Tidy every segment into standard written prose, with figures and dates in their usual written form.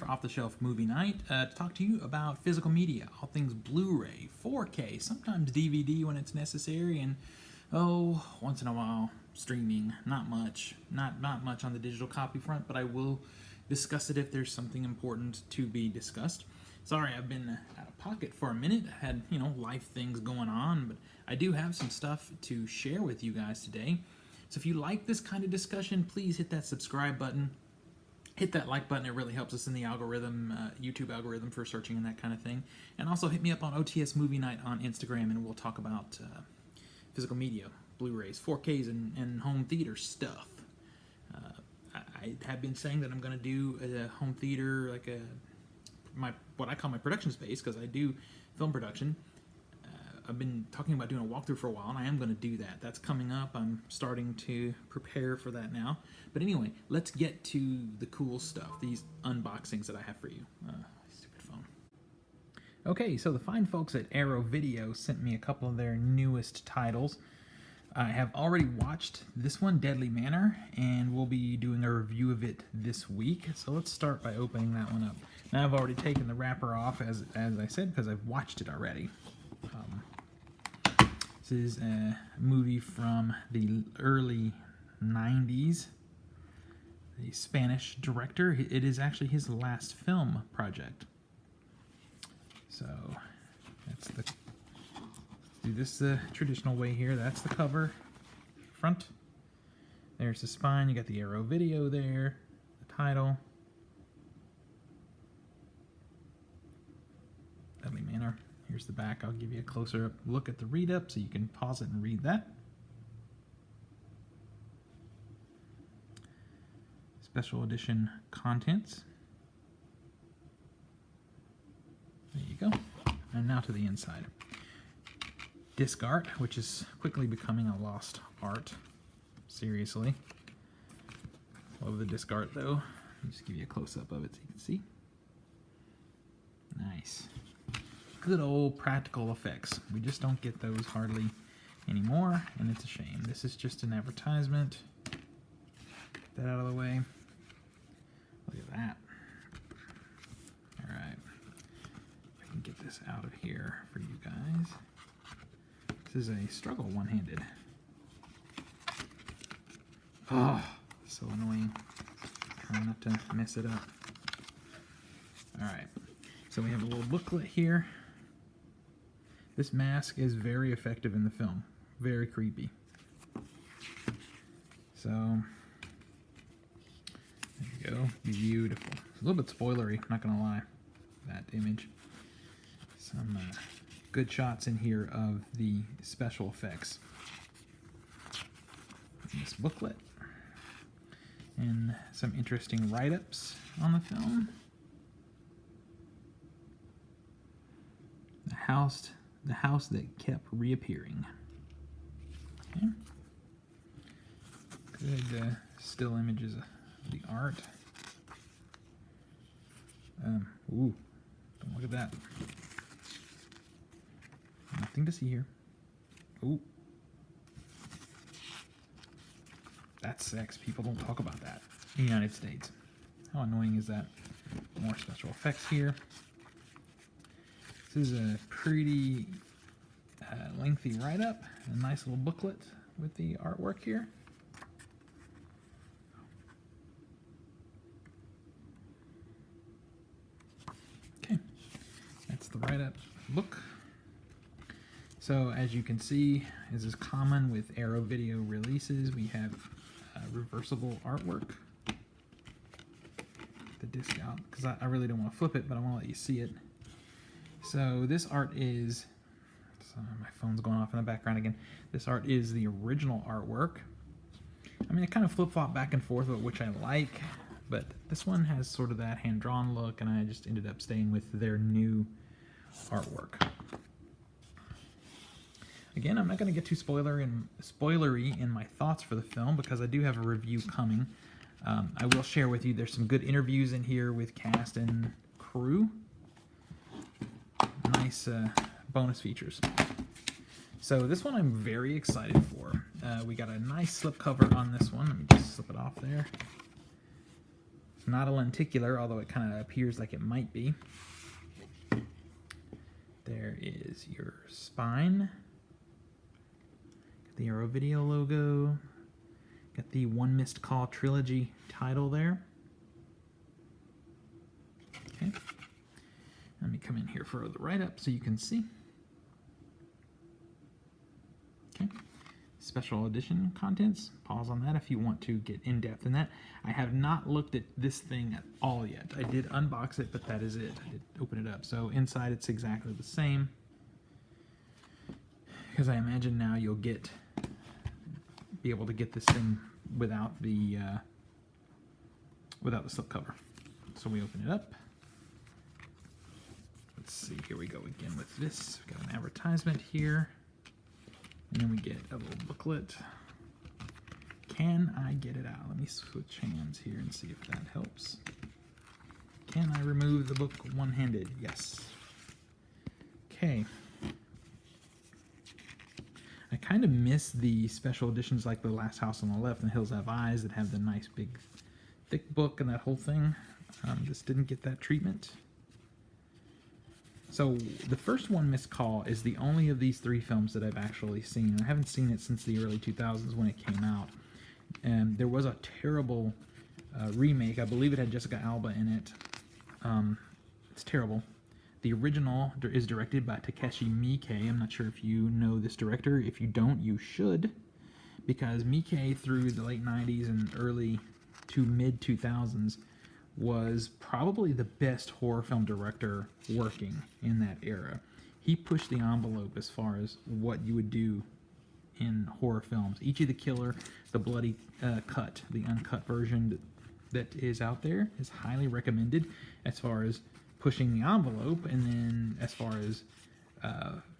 for Off the Shelf Movie Night to talk to you about physical media, all things Blu-ray, 4K, sometimes DVD when it's necessary, and once in a while streaming. Not much on the digital copy front, but I will discuss it if there's something important to be discussed. Sorry, I've been out of pocket for a minute. I had, life things going on, but I do have some stuff to share with you guys today. So if you like this kind of discussion, please hit that subscribe button. Hit that like button. It really helps us in the algorithm, YouTube algorithm for searching and that kind of thing. And also hit me up on OTS Movie Night on Instagram, and we'll talk about physical media, Blu-rays, 4Ks, and home theater stuff. I have been saying that I'm going to do a home theater, like what I call my production space, because I do film production. I've been talking about doing a walkthrough for a while, and I am going to do that. That's coming up. I'm starting to prepare for that now. But anyway, let's get to the cool stuff, these unboxings that I have for you. Stupid phone. Okay, so the fine folks at Arrow Video sent me a couple of their newest titles. I have already watched this one, Deadly Manor, and we'll be doing a review of it this week. So let's start by opening that one up. Now, I've already taken the wrapper off, as I said, because I've watched it already. This is a movie from the early 90s. The Spanish director. It is actually his last film project. So, let's do this the traditional way here. That's the cover, front. There's the spine. You got the Arrow Video there, the title. Deadly Manor. Here's the back. I'll give you a closer up look at the read-up so you can pause it and read that. Special edition contents. There you go. And now to the inside. Disc art, which is quickly becoming a lost art. Seriously. Love the disc art though. I'll just give you a close-up of it so you can see. Nice. Good old practical effects. We just don't get those hardly anymore, and it's a shame. This is just an advertisement. Get that out of the way. Look at that. Alright. I can get this out of here for you guys. This is a struggle one-handed. Oh, so annoying. Trying not to mess it up. Alright. So we have a little booklet here. This mask is very effective in the film. Very creepy. So, there you go. Beautiful. It's a little bit spoilery, not gonna lie, that image. Some good shots in here of the special effects. This booklet. And some interesting write-ups on the film. The house that kept reappearing. Okay. Good still images of the art. Ooh, don't look at that. Nothing to see here. Ooh. That's sex. People don't talk about that in the United States. How annoying is that? More special effects here. This is a pretty lengthy write-up, a nice little booklet with the artwork here. Okay, that's the write-up book. So as you can see, as is common with Arrow Video releases, we have reversible artwork. The disc out, because I really don't want to flip it, but I want to let you see it. So this art is, my phone's going off in the background again. This art is the original artwork. I mean, it kind of flip-flop back and forth, which I like, but this one has sort of that hand-drawn look, and I just ended up staying with their new artwork. Again, I'm not going to get too spoilery in my thoughts for the film, because I do have a review coming. I will share with you, there's some good interviews in here with cast and crew. Nice bonus features. So this one I'm very excited for. We got a nice slipcover on this one. Let me just slip it off there. It's not a lenticular, although it kind of appears like it might be. There is your spine. Got the Arrow Video logo. Got the One Missed Call Trilogy title there. Okay. Let me come in here further right up so you can see. Okay. Special edition contents. Pause on that if you want to get in depth in that. I have not looked at this thing at all yet. I did unbox it, but that is it. I did open it up. So inside it's exactly the same. Because I imagine now you'll be able to get this thing without the slipcover. So we open it up. Let's see, here we go again with this. We've got an advertisement here. And then we get a little booklet. Can I get it out? Let me switch hands here and see if that helps. Can I remove the book one-handed? Yes. Okay. I kind of miss the special editions like The Last House on the Left and The Hills Have Eyes that have the nice big thick book and that whole thing. This didn't get that treatment. So the first One Missed Call is the only of these three films that I've actually seen. I haven't seen it since the early 2000s when it came out. And there was a terrible remake. I believe it had Jessica Alba in it. It's terrible. The original is directed by Takeshi Miike. I'm not sure if you know this director. If you don't, you should. Because Miike, through the late 90s and early to mid 2000s, was probably the best horror film director working in that era. He pushed the envelope as far as what you would do in horror films. Ichi the Killer, the bloody cut, the uncut version that is out there is highly recommended as far as pushing the envelope, and then as far as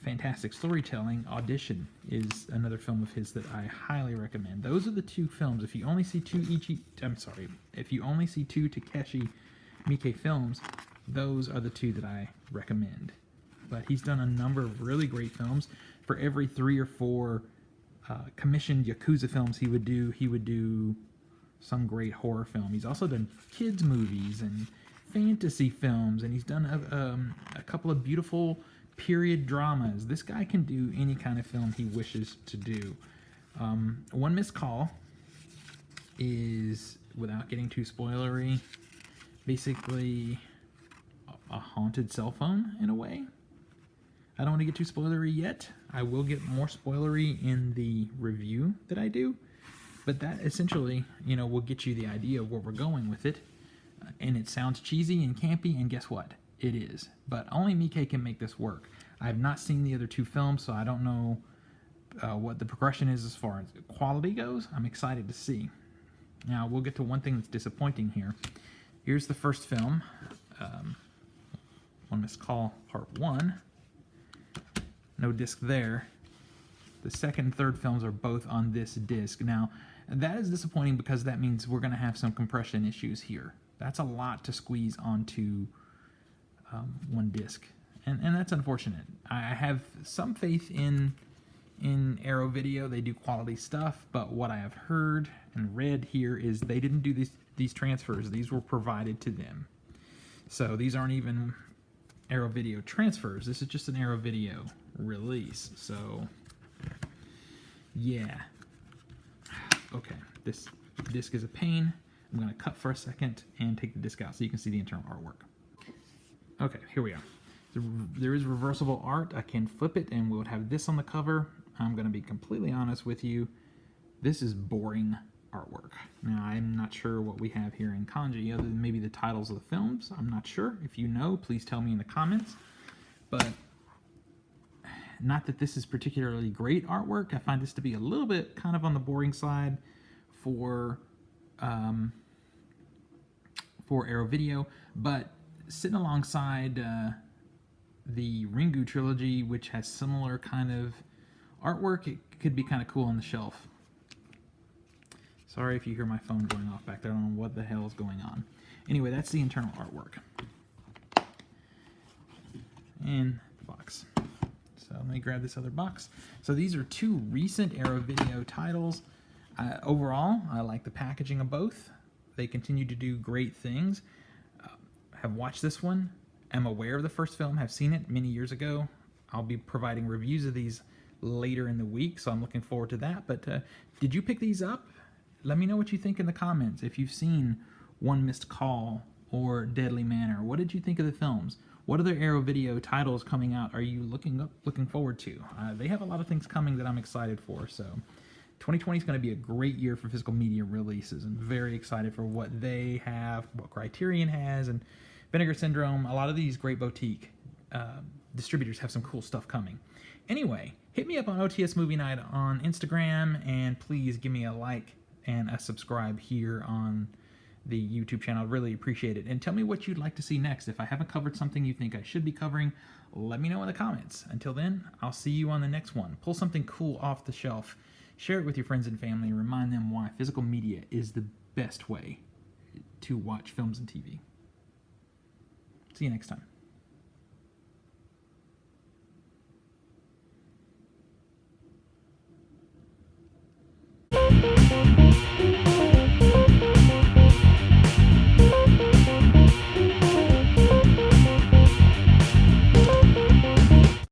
fantastic storytelling, Audition is another film of his that I highly recommend. Those are the two films. If you only see two if you only see two Takeshi Miike films, those are the two that I recommend. But he's done a number of really great films. For every 3 or 4 commissioned Yakuza films he would do some great horror film. He's also done kids movies and fantasy films, and he's done a couple of beautiful period dramas. This guy can do any kind of film he wishes to do. One Missed Call is, without getting too spoilery, basically a haunted cell phone in a way. I don't want to get too spoilery yet. I will get more spoilery in the review that I do, but that essentially, will get you the idea of where we're going with it. And it sounds cheesy and campy, and guess what? It is. But only Miike can make this work. I have not seen the other two films, so I don't know what the progression is as far as quality goes. I'm excited to see. Now, we'll get to one thing that's disappointing here. Here's the first film, One Missed Call Part 1. No disc there. The second and third films are both on this disc. Now, that is disappointing because that means we're going to have some compression issues here. That's a lot to squeeze onto one disc, and that's unfortunate. I have some faith in Arrow Video. They do quality stuff, but what I have heard and read here is they didn't do these transfers. These were provided to them. So these aren't even Arrow Video transfers. This is just an Arrow Video release. So, yeah. Okay, this disc is a pain. I'm going to cut for a second and take the disc out so you can see the internal artwork. Okay, here we are. There is reversible art. I can flip it and we'll have this on the cover. I'm going to be completely honest with you. This is boring artwork. Now, I'm not sure what we have here in kanji other than maybe the titles of the films. I'm not sure. If you know, please tell me in the comments. But not that this is particularly great artwork. I find this to be a little bit kind of on the boring side for Arrow Video, but sitting alongside the Ringu Trilogy, which has similar kind of artwork, it could be kind of cool on the shelf. Sorry if you hear my phone going off back there. I don't know what the hell is going on. Anyway, that's the internal artwork. And the box. So let me grab this other box. So these are two recent Arrow Video titles. Overall, I like the packaging of both. They continue to do great things. Have watched this one. Am aware of the first film. Have seen it many years ago. I'll be providing reviews of these later in the week, so I'm looking forward to that. But did you pick these up? Let me know what you think in the comments. If you've seen One Missed Call or Deadly Manor, what did you think of the films? What other Arrow Video titles coming out are you looking forward to? They have a lot of things coming that I'm excited for. So 2020 is going to be a great year for physical media releases. I'm very excited for what they have, what Criterion has, and Vinegar Syndrome. A lot of these great boutique distributors have some cool stuff coming. Anyway, hit me up on OTS Movie Night on Instagram, and please give me a like and a subscribe here on the YouTube channel. I'd really appreciate it. And tell me what you'd like to see next. If I haven't covered something you think I should be covering, let me know in the comments. Until then, I'll see you on the next one. Pull something cool off the shelf, share it with your friends and family, and remind them why physical media is the best way to watch films and TV. See you next time.